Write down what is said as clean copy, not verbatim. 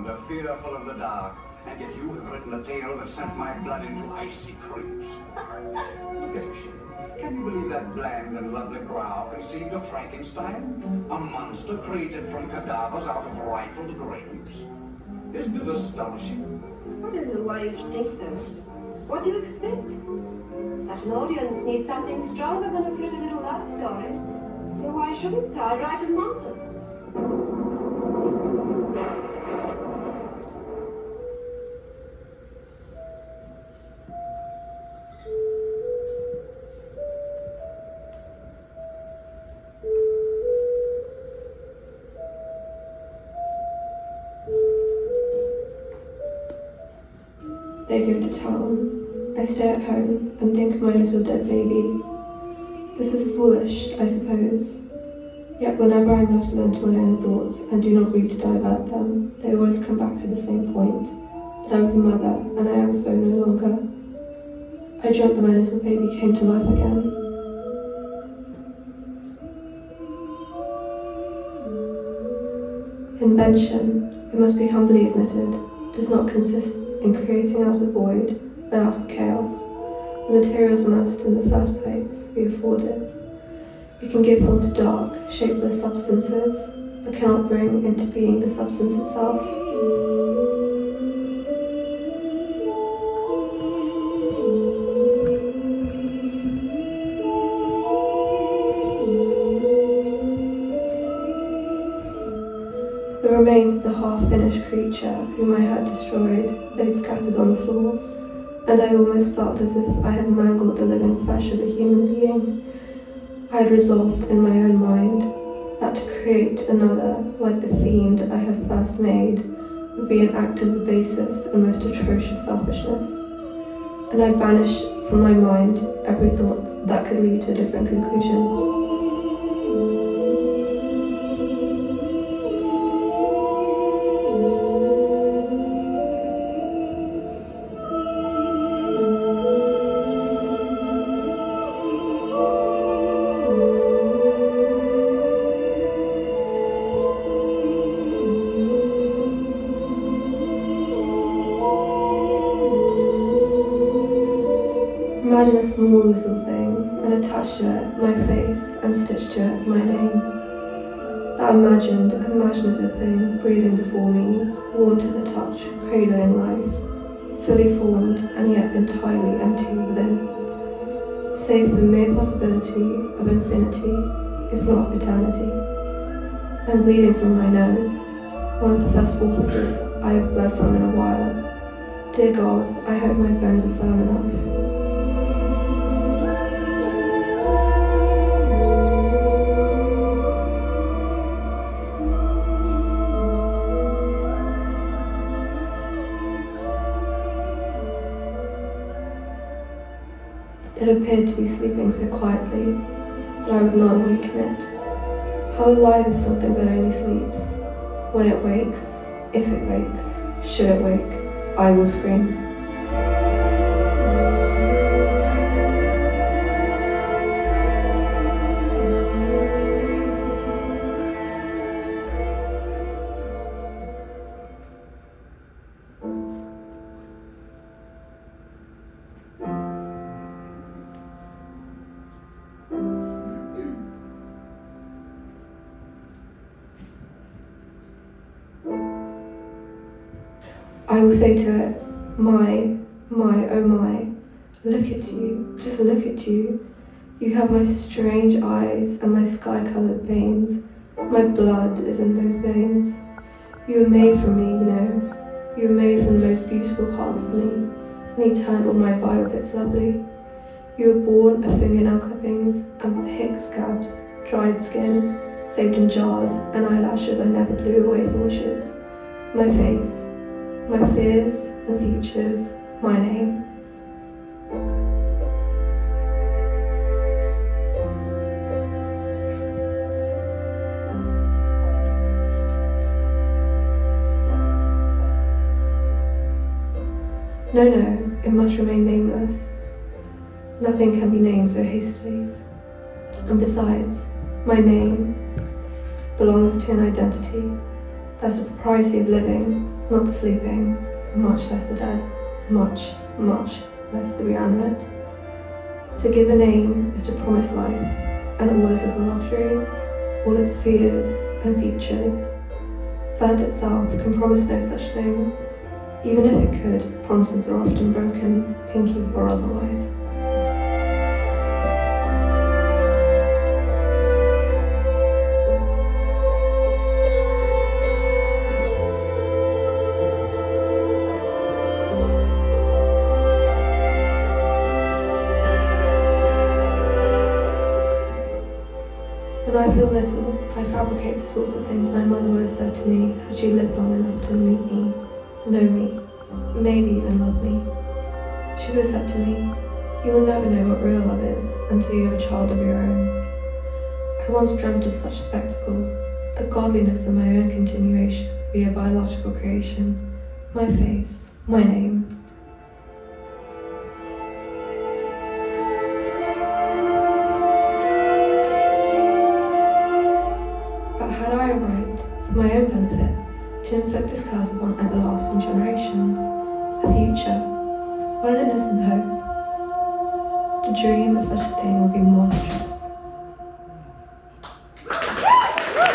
wonder, fearful of the dark, and yet you have written a tale that sent my blood into icy creeps. Look at you. Can you believe that bland and lovely brow conceived a Frankenstein? A monster created from cadavers out of rifled graves? Isn't it astonishing? I don't know why you should think so. What do you expect? Such an audience needs something stronger than a pretty little love story. So why shouldn't I write a novel? They go to town. I stay at home and think of my little dead baby. This is foolish, I suppose. Yet whenever I'm left alone to my own thoughts and do not read to divert them, they always come back to the same point, that I was a mother and I am so no longer. I dreamt that my little baby came to life again. Invention, it must be humbly admitted, does not consist in creating out of void, but out of chaos. The materials must, in the first place, be afforded. It can give form to dark, shapeless substances, but cannot bring into being the substance itself. The remains of the half-finished creature whom I had destroyed lay scattered on the floor, and I almost felt as if I had mangled the living flesh of a human being. I had resolved in my own mind that to create another like the fiend I had first made would be an act of the basest and most atrocious selfishness, and I banished from my mind every thought that could lead to a different conclusion. Imagine a small little thing, and attached to it my face, and stitched to it my name. That imagined, imaginative thing breathing before me, warm to the touch, cradling life, fully formed and yet entirely empty within, save for the mere possibility of infinity, if not eternity. I'm bleeding from my nose, one of the first orifices I have bled from in a while. Dear God, I hope my bones are firm enough. It appeared to be sleeping so quietly that I would not awaken it. How alive is something that only sleeps? When it wakes, if it wakes, should it wake, I will scream. I will say to it, my, oh my, look at you, just look at you. You have my strange eyes and my sky-coloured veins. My blood is in those veins. You were made for me, you know. You were made from the most beautiful parts of me, and he turned all my vile bits lovely. You were born of fingernail clippings and pick scabs, dried skin, saved in jars, and eyelashes I never blew away for wishes. My face, my fears and futures, my name. No, it must remain nameless. Nothing can be named so hastily. And besides, my name belongs to an identity, that's a propriety of living, not the sleeping, much less the dead, much, much less the reanimate. To give a name is to promise life, and all its little luxuries, all its fears and features. Birth itself can promise no such thing. Even if it could, promises are often broken, pinky or otherwise. When I feel little, I fabricate the sorts of things my mother would have said to me had she lived long enough to meet me, know me, maybe even love me. She would have said to me, "You will never know what real love is until you have a child of your own." I once dreamt of such a spectacle, the godliness of my own continuation via biological creation, my face, my name. Had I a right, for my own benefit, to inflict this curse upon everlasting generations, a future, what an innocent hope. To dream of such a thing would be monstrous.